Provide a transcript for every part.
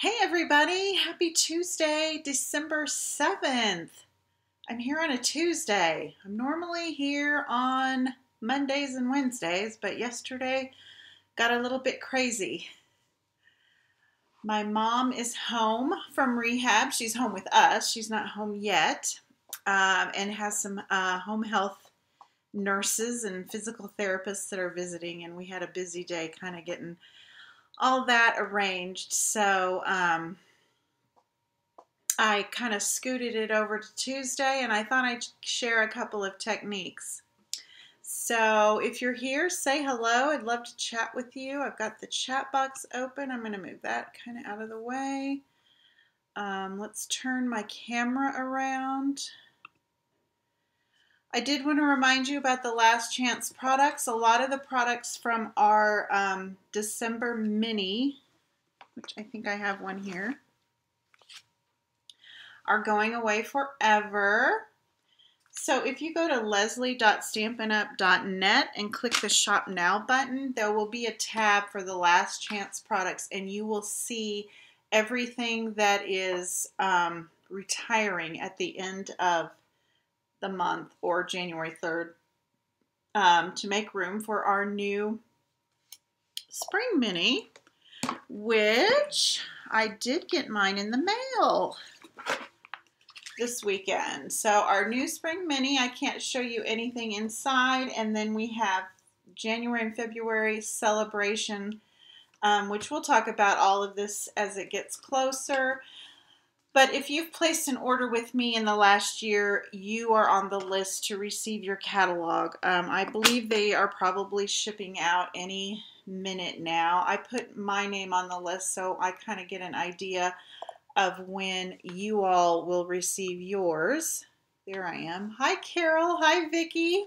Hey everybody, happy Tuesday, December 7th. I'm here on a Tuesday. I'm normally here on Mondays and Wednesdays, but yesterday got a little bit crazy. My mom is home from rehab. She's home with us. She's not home yet, and has some home health nurses and physical therapists that are visiting, and we had a busy day kind of getting all that arranged. So I kind of scooted it over to Tuesday, and I thought I'd share a couple of techniques. So if you're here, say hello. I'd love to chat with you. I've got the chat box open. I'm going to move that kind of out of the way. Let's turn my camera around. I did want to remind you about the last chance products. A lot of the products from our December mini, which I think I have one here, are going away forever. So if you go to leslie.stampinup.net and click the Shop Now button, there will be a tab for the last chance products, and you will see everything that is retiring at the end of the month or January 3rd to make room for our new spring mini, which I did get mine in the mail this weekend. So our new spring mini, I can't show you anything inside, and then we have January and February celebration, which we'll talk about all of this as it gets closer. But if you've placed an order with me in the last year, you are on the list to receive your catalog. I believe they are probably shipping out any minute now. I put my name on the list so I kind of get an idea of when you all will receive yours. There I am. Hi, Carol. Hi, Vicki.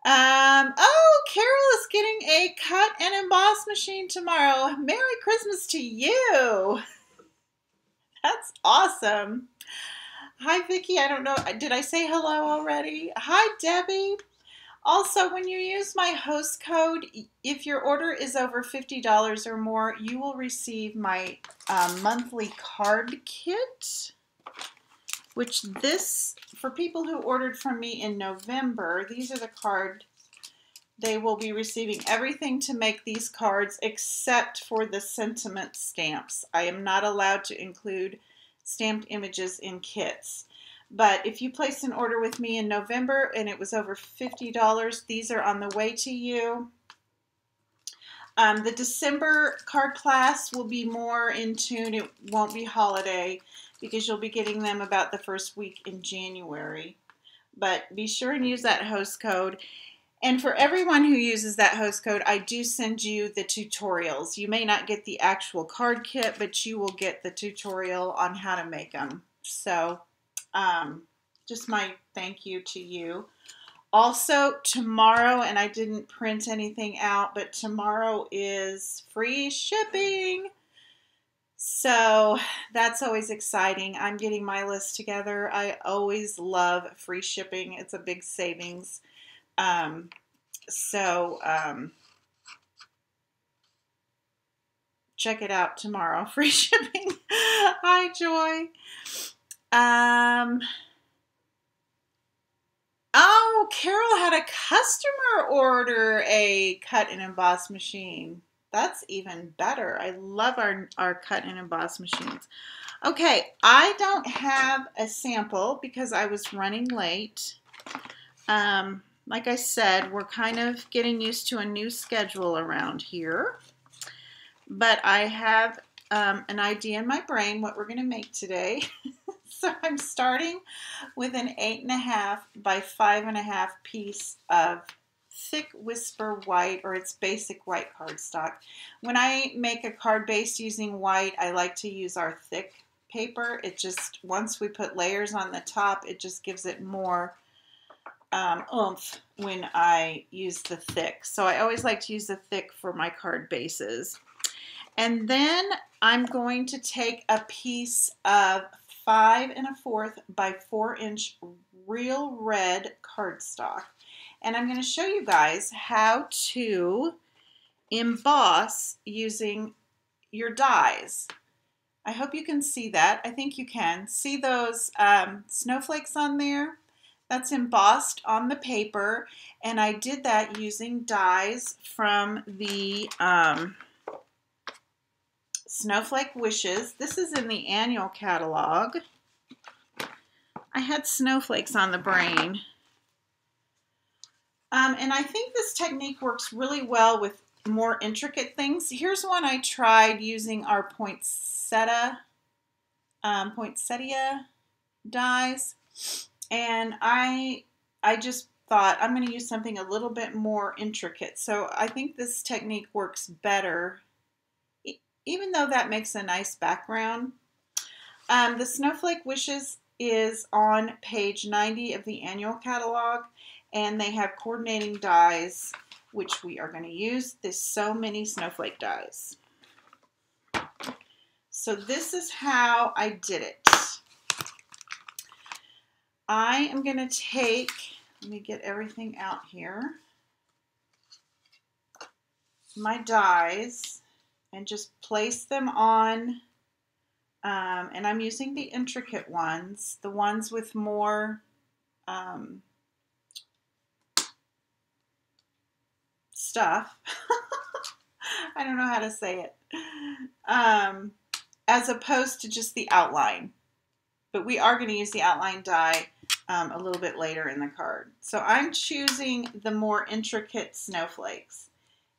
Oh, Carol is getting a cut and emboss machine tomorrow. Merry Christmas to you. That's awesome. Hi, Vicki. I don't know. Did I say hello already? Hi, Debbie. Also, when you use my host code, if your order is over $50 or more, you will receive my monthly card kit, which this, for people who ordered from me in November, these are the card. They will be receiving everything to make these cards except for the sentiment stamps. I am not allowed to include stamped images in kits. But if you placed an order with me in November and it was over $50, these are on the way to you. The December card class will be more in tune. It won't be holiday because you'll be getting them about the first week in January. But be sure and use that host code. And for everyone who uses that host code, I do send you the tutorials. You may not get the actual card kit, but you will get the tutorial on how to make them. So just my thank you to you. Also, tomorrow, and I didn't print anything out, but tomorrow is free shipping. So that's always exciting. I'm getting my list together. I always love free shipping. It's a big savings. Check it out tomorrow. Free shipping. Hi, Joy. Oh, Carol had a customer order a cut and emboss machine. That's even better. I love our cut and emboss machines. Okay, I don't have a sample because I was running late. Like I said, we're kind of getting used to a new schedule around here. But I have an idea in my brain what we're going to make today. So I'm starting with an 8.5 by 5.5 piece of thick Whisper white, or it's basic white cardstock. When I make a card base using white, I like to use our thick paper. It just, once we put layers on the top, it just gives it more oomph when I use the thick. So I always like to use the thick for my card bases. And then I'm going to take a piece of 5 1/4 by 4 inch real red cardstock. And I'm going to show you guys how to emboss using your dies. I hope you can see that. I think you can. See those snowflakes on there? That's embossed on the paper, and I did that using dies from the Snowflake Wishes. This is in the annual catalog. I had snowflakes on the brain. And I think this technique works really well with more intricate things. Here's one I tried using our poinsettia dies, and I just thought I'm going to use something a little bit more intricate. So I think this technique works better, even though that makes a nice background. The Snowflake Wishes is on page 90 of the annual catalog, and they have coordinating dies, which we are going to use. There's so many snowflake dies. So this is how I did it. I am going to take, let me get everything out here, my dies, and just place them on, and I'm using the intricate ones, the ones with more stuff. I don't know how to say it. As opposed to just the outline. But we are going to use the outline die a little bit later in the card. So I'm choosing the more intricate snowflakes.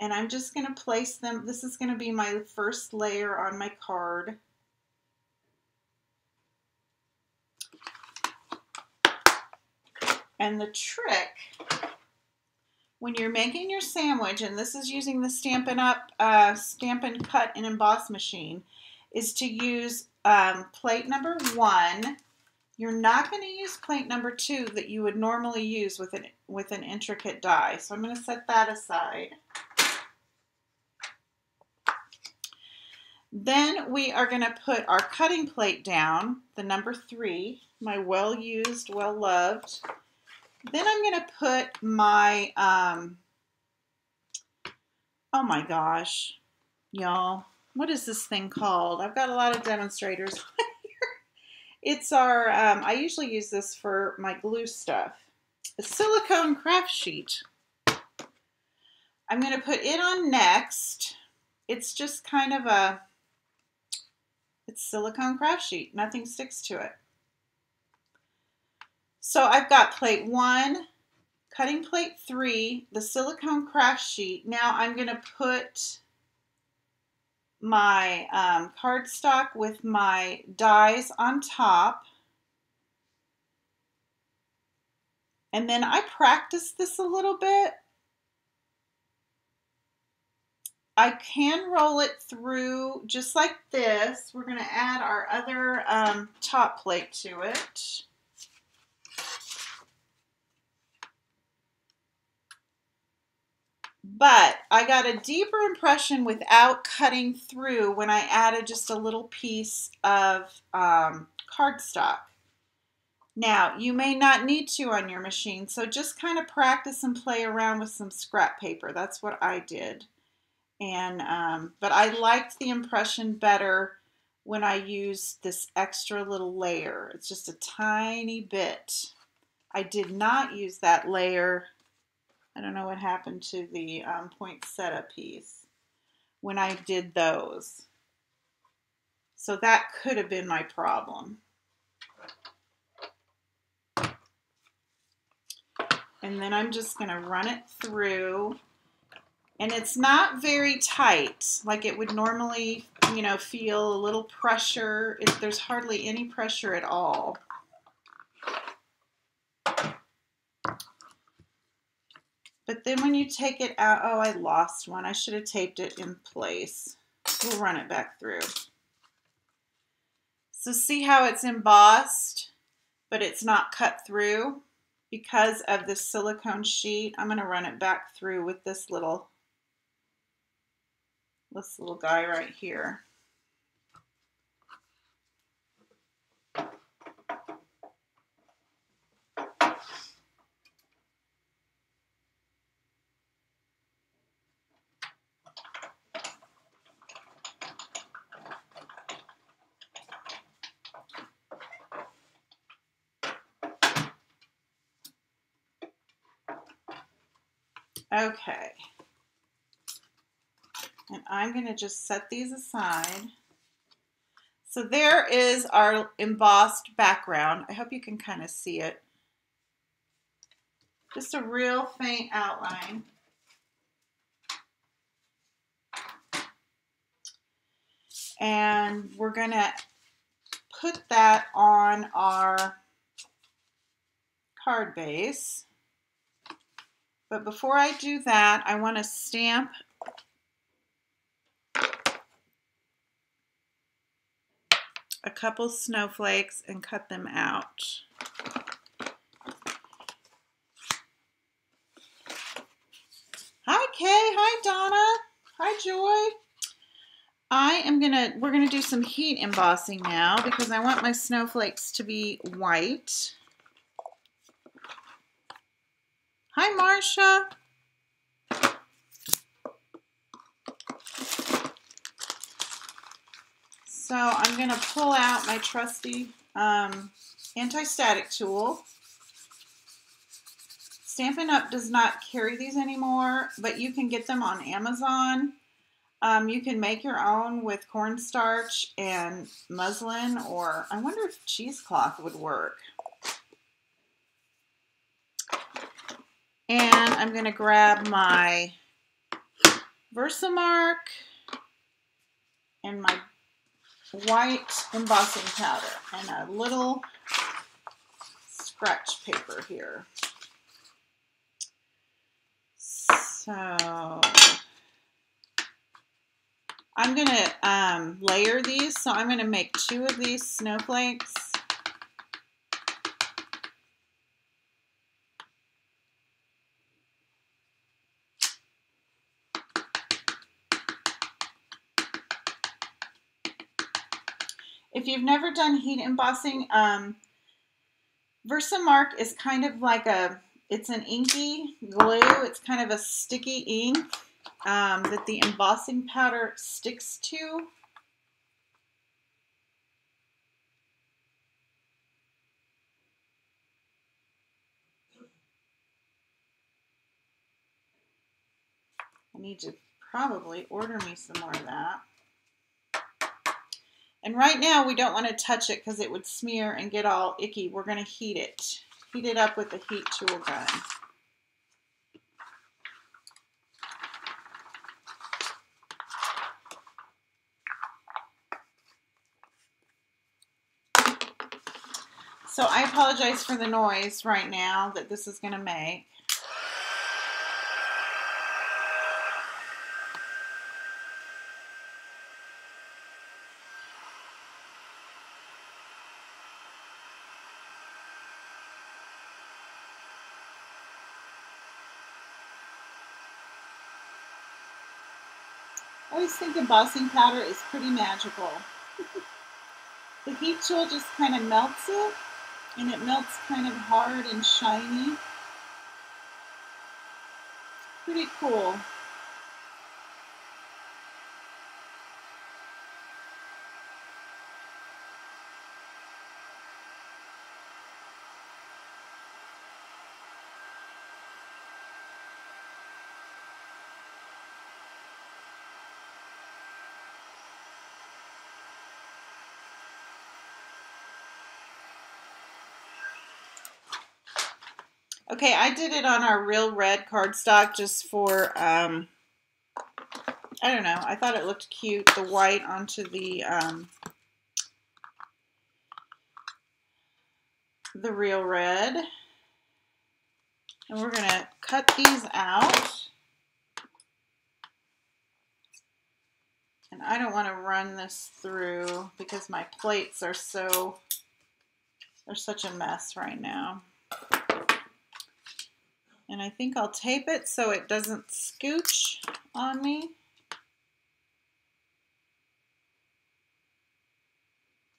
And I'm just going to place them. This is going to be my first layer on my card. And the trick, when you're making your sandwich, and this is using the Stampin' Cut and Emboss machine, is to use plate number 1. You're not going to use plate number 2 that you would normally use with an intricate die. So I'm going to set that aside. Then we are going to put our cutting plate down, the number 3, my well-used, well-loved. Then I'm going to put my, oh my gosh, y'all, what is this thing called? I've got a lot of demonstrators on here. It's our, I usually use this for my glue stuff. A silicone craft sheet. I'm going to put it on next. It's just kind of it's silicone craft sheet. Nothing sticks to it. So I've got plate 1, cutting plate 3, the silicone craft sheet. Now I'm going to put my cardstock with my dies on top. And then I practiced this a little bit. I can roll it through just like this. We're going to add our other top plate to it. But I got a deeper impression without cutting through when I added just a little piece of cardstock. Now, you may not need to on your machine, so just kind of practice and play around with some scrap paper. That's what I did. And but I liked the impression better when I used this extra little layer. It's just a tiny bit. I did not use that layer. I don't know what happened to the poinsettia piece when I did those. So that could have been my problem. And then I'm just going to run it through. And it's not very tight like it would normally, you know, feel a little pressure. There's hardly any pressure at all. But then when you take it out, oh, I lost one. I should have taped it in place. We'll run it back through. So see how it's embossed, but it's not cut through because of this silicone sheet. I'm going to run it back through with this little guy right here. Okay. And I'm going to just set these aside. So there is our embossed background. I hope you can kind of see it. Just a real faint outline. And we're going to put that on our card base. But before I do that, I want to stamp a couple snowflakes and cut them out. Hi Kay, hi Donna, hi Joy. We're gonna do some heat embossing now because I want my snowflakes to be white. Hi Marcia. So I'm gonna pull out my trusty anti-static tool. Stampin' Up! Does not carry these anymore, but you can get them on Amazon. You can make your own with cornstarch and muslin, or I wonder if cheesecloth would work. And I'm going to grab my Versamark and my white embossing powder and a little scratch paper here. So I'm going to layer these. So I'm going to make 2 of these snowflakes. If you've never done heat embossing, Versamark is kind of like it's an inky glue. It's kind of a sticky ink that the embossing powder sticks to. I need to probably order me some more of that. And right now we don't want to touch it because it would smear and get all icky. We're going to heat it. Heat it up with the heat tool gun. So I apologize for the noise right now that this is going to make. I always think embossing powder is pretty magical. The heat tool just kind of melts it, and it melts kind of hard and shiny. Pretty cool. Okay, I did it on our real red cardstock just for, I don't know, I thought it looked cute, the white onto the real red. And we're going to cut these out. And I don't want to run this through because my plates are they're such a mess right now. And I think I'll tape it so it doesn't scooch on me.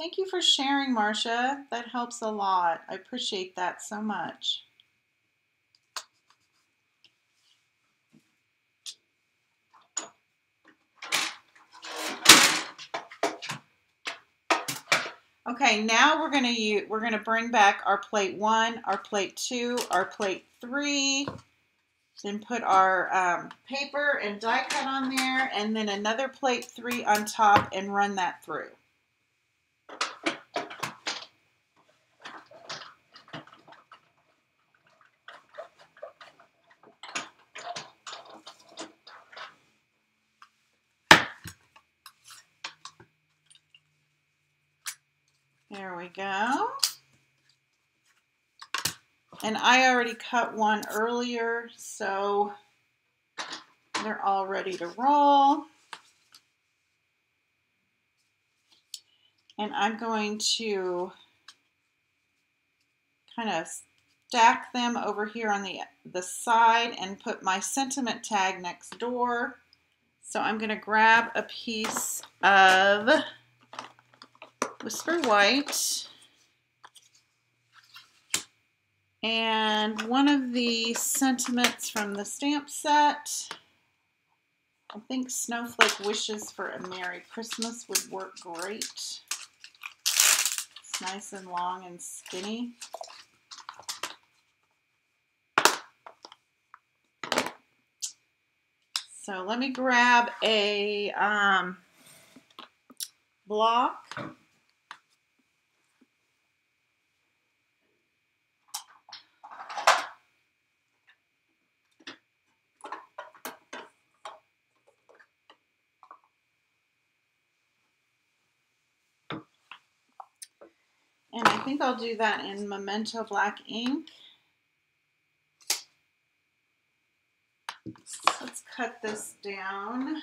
Thank you for sharing, Marcia. That helps a lot. I appreciate that so much. Okay, now we're gonna bring back our plate 1, our plate 2, our plate 3. Then put our paper and die cut on there, and then another plate 3 on top and run that through. There we go. And I already cut one earlier, so they're all ready to roll. And I'm going to kind of stack them over here on the side and put my sentiment tag next door. So I'm going to grab a piece of Whisper White and one of the sentiments from the stamp set. I think Snowflake Wishes for a Merry Christmas would work great. It's nice and long and skinny. So let me grab a block. And I think I'll do that in Memento Black ink. So let's cut this down.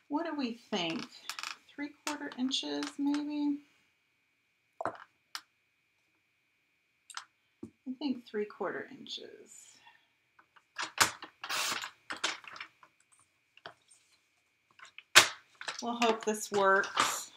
What do we think? 3/4 inches maybe? I think 3/4 inches. We'll hope this works.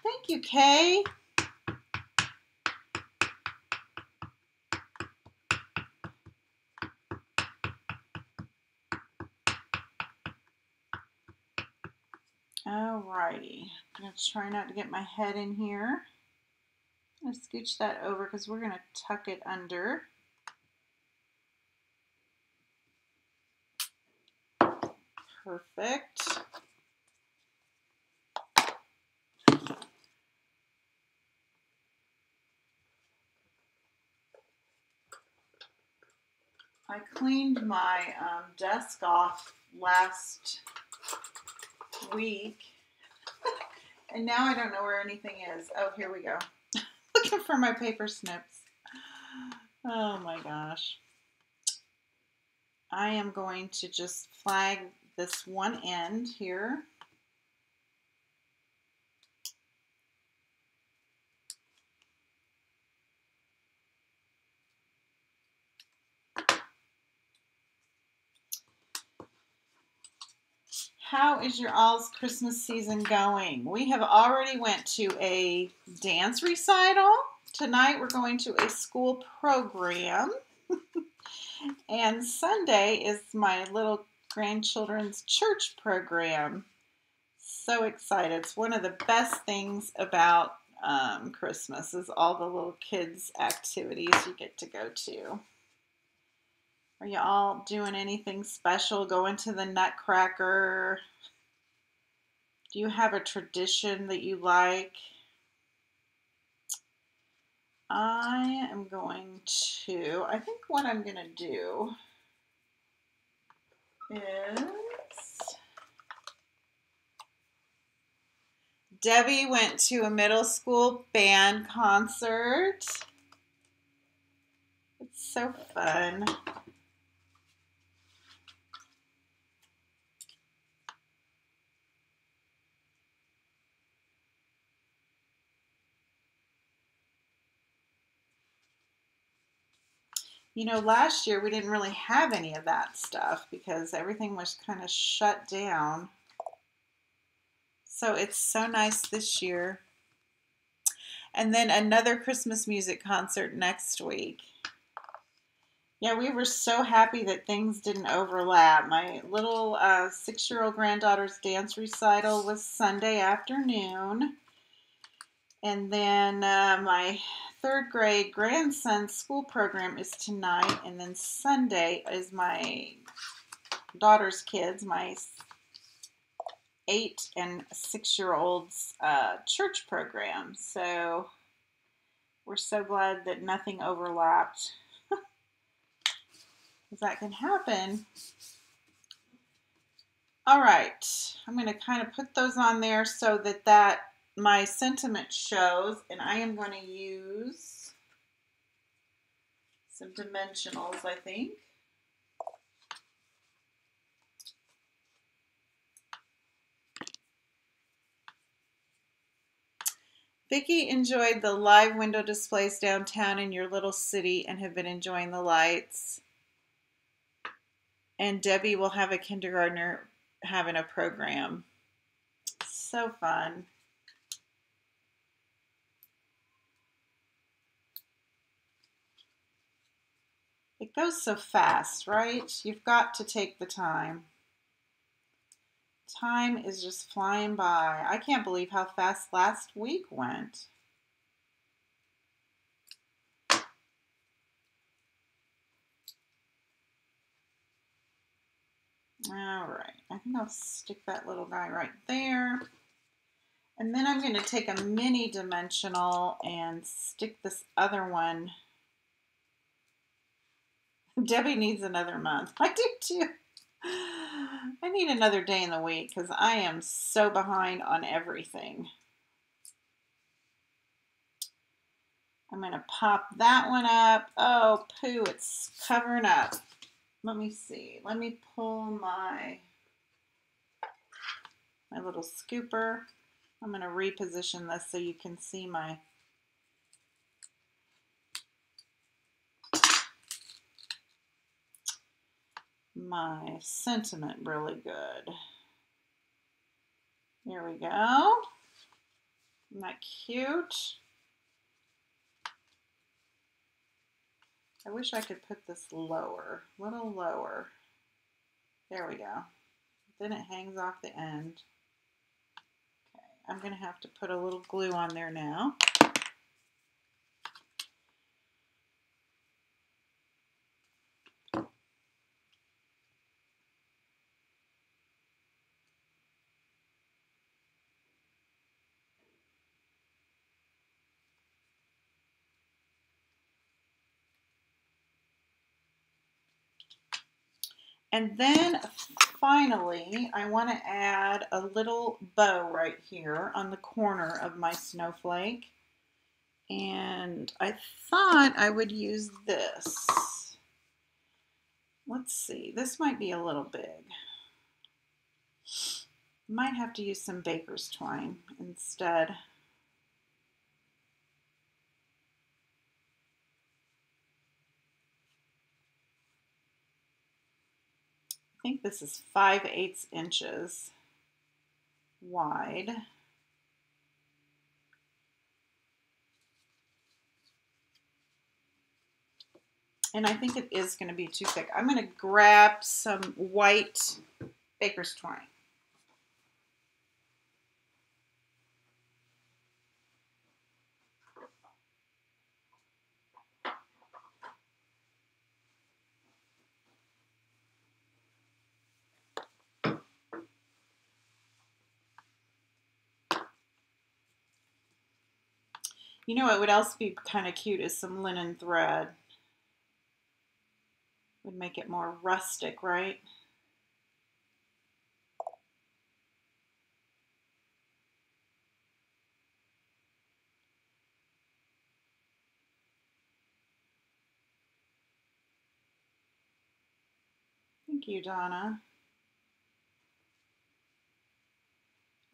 Thank you, Kay. Alrighty, I'm going to try not to get my head in here. I'm going to scooch that over because we're going to tuck it under. Perfect. I cleaned my desk off last week, and now I don't know where anything is. Oh, here we go. Looking for my paper snips. Oh my gosh. I am going to just flag this one end here. How is your all's Christmas season going? We have already went to a dance recital. Tonight we're going to a school program. And Sunday is my little grandchildren's church program. So excited. It's one of the best things about Christmas is all the little kids' activities you get to go to. Are you all doing anything special? Going to the Nutcracker? Do you have a tradition that you like? I think what I'm going to do is, Debbie went to a middle school band concert. It's so fun. You know, last year we didn't really have any of that stuff because everything was kind of shut down. So it's so nice this year. And then another Christmas music concert next week. Yeah, we were so happy that things didn't overlap. My little 6-year-old granddaughter's dance recital was Sunday afternoon. And then my 3rd grade grandson's school program is tonight. And then Sunday is my daughter's kids, my 8 and 6-year-olds church program. So we're so glad that nothing overlapped. Because that can happen. All right, I'm going to kind of put those on there so that my sentiment shows, and I am going to use some dimensionals, I think. Vicki enjoyed the live window displays downtown in your little city and have been enjoying the lights. And Debbie will have a kindergartner having a program. So fun. It goes so fast, right? You've got to take the time. Time is just flying by. I can't believe how fast last week went. All right, I think I'll stick that little guy right there. And then I'm going to take a mini dimensional and stick this other one. Debbie needs another month. I do too. I need another day in the week because I am so behind on everything. I'm going to pop that one up. Oh, poo, it's covering up. Let me see. Let me pull my little scooper. I'm going to reposition this so you can see my sentiment really good. There we go. Isn't that cute? I wish I could put this lower, a little lower. There we go. Then it hangs off the end. Okay, I'm going to have to put a little glue on there now. And then finally, I want to add a little bow right here on the corner of my snowflake. And I thought I would use this. Let's see, this might be a little big. Might have to use some baker's twine instead. I think this is 5/8 inches wide. And I think it is going to be too thick. I'm going to grab some white baker's twine. You know what would else be kind of cute is some linen thread. Would make it more rustic, right? Thank you, Donna.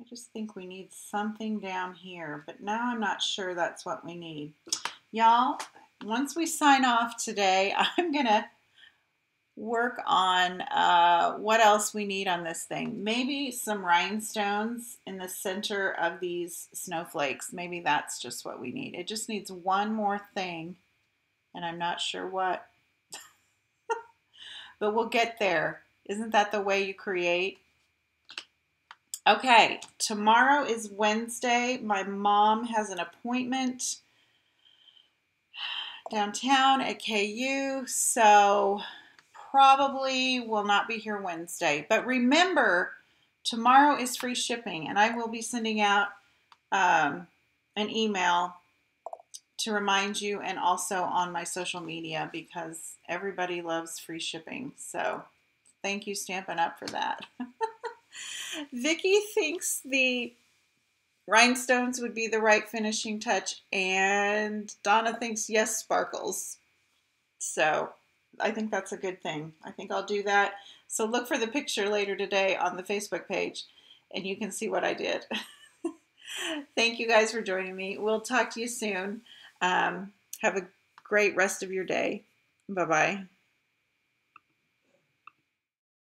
I just think we need something down here, but now I'm not sure that's what we need. Y'all, once we sign off today, I'm gonna work on what else we need on this thing. Maybe some rhinestones in the center of these snowflakes. Maybe that's just what we need. It just needs one more thing, and I'm not sure what, but we'll get there. Isn't that the way you create? Okay, tomorrow is Wednesday. My mom has an appointment downtown at KU, so probably will not be here Wednesday. But remember, tomorrow is free shipping, and I will be sending out an email to remind you, and also on my social media, because everybody loves free shipping. So thank you, Stampin' Up, for that. Vicki thinks the rhinestones would be the right finishing touch, and Donna thinks yes, sparkles. So I think that's a good thing. I think I'll do that. So look for the picture later today on the Facebook page, and you can see what I did. Thank you guys for joining me. We'll talk to you soon. Have a great rest of your day. Bye-bye.